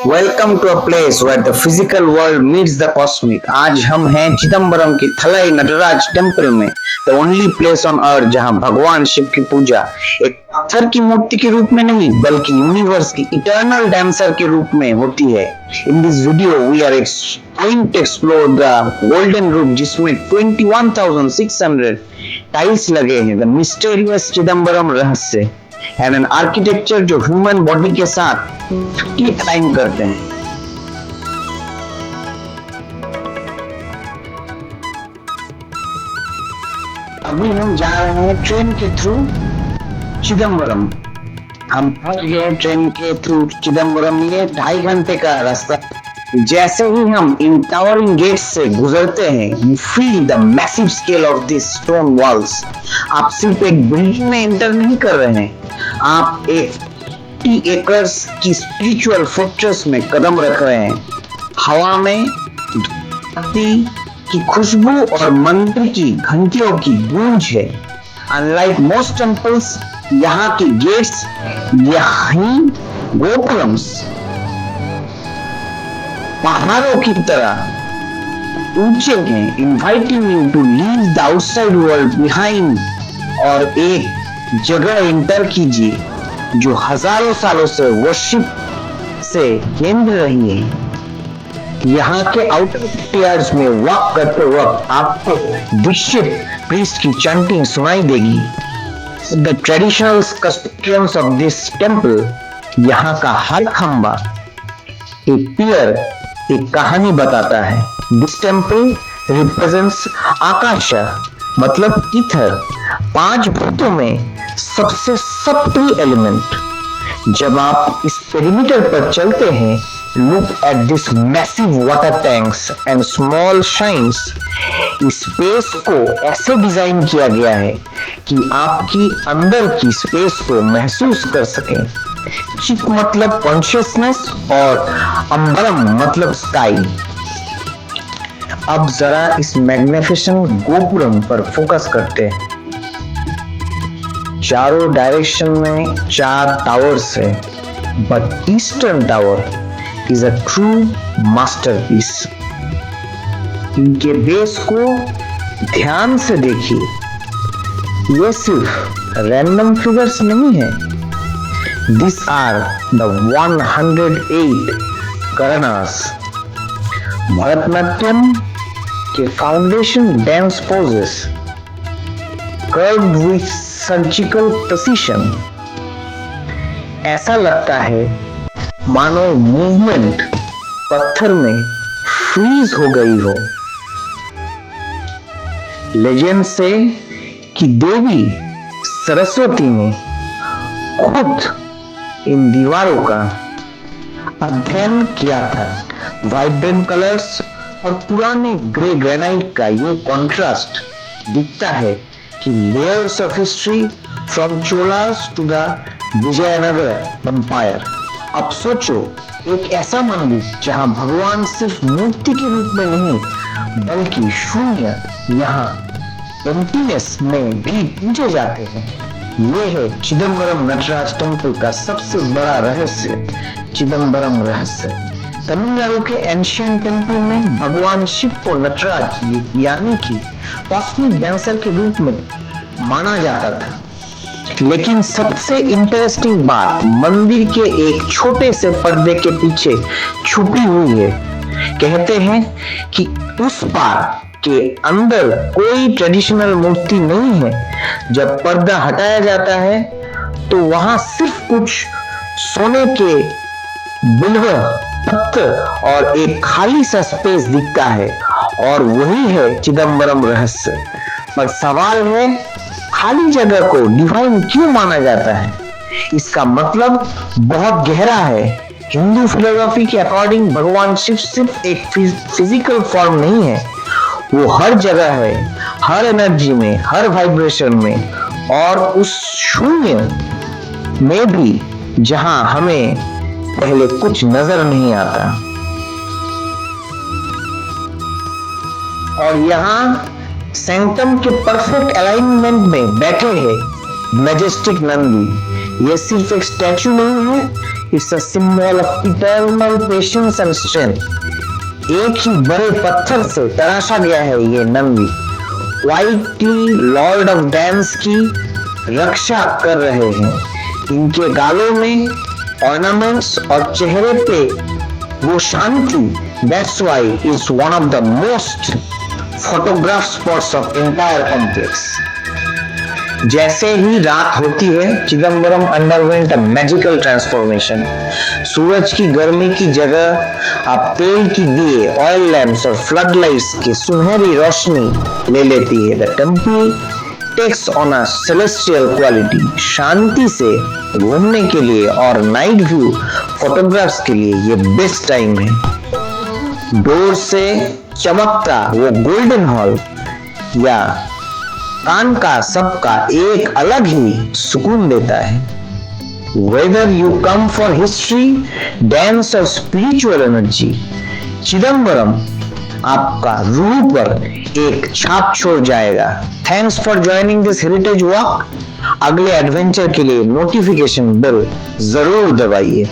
Welcome to a place where the physical world meets the cosmic. आज हम हैं चिदम्बरम की थलाई नटराज टेम्पल में, the only place on earth जहां भगवान शिव की पूजा एक पत्थर की मूर्ति के रूप में नहीं बल्कि यूनिवर्स की इटर्नल डांसर के रूप में होती है। In this video we are going to explore the golden room जिसमें 21,600 टाइल्स लगे हैं, the mysterious Chidambaram Rahasya and an architecture जो ह्यूमन बॉडी के साथ फिटली अलाइन करते हैं। अभी हम जा रहे हैं ट्रेन के थ्रू चिदम्बरम। हम फंस गए ट्रेन के थ्रू चिदम्बरम। ये 2.5 घंटे का रास्ता। जैसे ही हम इन टावरिंग गेट्स से गुजरते हैं, you feel the massive scale of this stone walls. आप सिर्फ एक बिल्डिंग में एंटर नहीं कर रहे हैं, आप एक 50 एकर्स की स्पिरिचुअल फोर्ट्रेस में कदम रख रहे हैं। हवा में धरती की खुशबू और मंदिर की घंटियों की गूंज है। अनलाइक मोस्ट टेम्पल्स, यहाँ की गेट्स यहीं गोपुरम्स पहाड़ों की तरह ऊंचे हैं, inviting you to leave the outside world behind. और एक जगह एंटर कीजिए जो हजारों सालों से वर्शिप से केंद्र रही है। यहाँ के आउटर स्टेयर्स में वॉक करते वक्त आपको दीक्षित प्रीस्ट की चैंटिंग सुनाई देगी। The traditional customs of this temple, यहाँ का हर खंबा एक पियर एक कहानी बताता है। दिस टेम्पल रिप्रेजेंट्स आकाशा, मतलब ईथर, 5 भूतों में सबसे सब्टिल एलिमेंट। जब आप इस पेरीमीटर पर चलते हैं, look at this massive water tanks and small shrines. इस स्पेस को ऐसे डिजाइन किया गया है कि आपकी अंदर की स्पेस को महसूस कर सकें। चिक मतलब कॉन्शियसनेस और अंबरम मतलब स्काई। अब जरा इस मैग्निफिसेंट गोपुरम पर फोकस करते हैं। चारों डायरेक्शन में 4 टावर्स है, but eastern tower is a true masterpiece. इनके बेस को ध्यान से देखिए। ये सिर्फ रैंडम फिगर्स नहीं है। These are the 108 karanas. Bharatanatyam के foundation dance poses, curved with surgical precision. ऐसा लगता है मानो मूवमेंट पत्थर में फ्रीज हो गई हो। लेजेंड से कि देवी सरस्वती ने खुद इन दीवारों का अध्ययन किया था। वाइब्रेंट कलर्स और पुराने ग्रे ग्रेनाइट का ये कॉन्ट्रास्ट दिखता है कि layers of history from Cholas to the Vijayanagara empire. अब सोचो, एक ऐसा मंदिर जहां भगवान सिर्फ मूर्ति के रूप में नहीं बल्कि शून्य, यहाँ एम्प्टीनेस में भी पूजे जाते हैं। ये है चिदम्बरम नटराज टेम्पल का सबसे बड़ा रहस्य, चिदम्बरम रहस्य। तमिलनाडु के एंशिएंट टेम्पल में भगवान शिव को नटराज यानी कि कॉस्मिक डांसर के रूप में माना जाता था। लेकिन सबसे इंटरेस्टिंग बात मंदिर के एक छोटे से पर्दे के पीछे छुपी हुई है। कहते हैं कि उस पार के अंदर कोई ट्रेडिशनल मूर्ति नहीं है। जब पर्दा हटाया जाता है तो वहां सिर्फ कुछ सोने के बिल्व पत्थर और एक खाली सा स्पेस दिखता है, और वही है चिदम्बरम रहस्य। पर सवाल है, खाली जगह को डिवाइन क्यों माना जाता है? इसका मतलब बहुत गहरा है। हिंदू फिलोसॉफी के अकॉर्डिंग भगवान शिव सिर्फ एक फिजिकल फॉर्म नहीं है, वो हर जगह है, हर एनर्जी में, हर वाइब्रेशन में, और उस शून्य में भी जहां हमें पहले कुछ नजर नहीं आता। और यहाँ सैंक्टम के परफेक्ट अलाइनमेंट में बैठे हैं मैजेस्टिक नंदी। ये सिर्फ एक स्टैचू नहीं है, it's a symbol of eternal patience and strength. एक ही बड़े पत्थर से तराशा गया है ये नंदी। वाइटी लॉर्ड ऑफ डांस की रक्षा कर रहे हैं। इनके गालों में ऑर्नामेंट्स और चेहरे पे वो शांति। That's why is one of the most photograph spots of entire complex. जैसे ही रात होती है, Chidambaram underwent a magical transformation. सूरज की गर्मी की जगह आप तेल की दिए, ऑयल लैंप्स और फ्लड लाइट्स की सुनहरी रोशनी ले लेती है। The temple takes on a celestial quality. शांति से घूमने के लिए और नाइट व्यू फोटोग्राफ्स के लिए ये बेस्ट टाइम है। डोर से चमकता वो गोल्डन हॉल या कान का सबका एक अलग ही सुकून देता है। Whether you come for history, dance or spiritual energy, Chidambaram आपका रूह पर एक छाप छोड़ जाएगा। Thanks for joining this heritage walk. अगले एडवेंचर के लिए नोटिफिकेशन बेल जरूर दबाइए।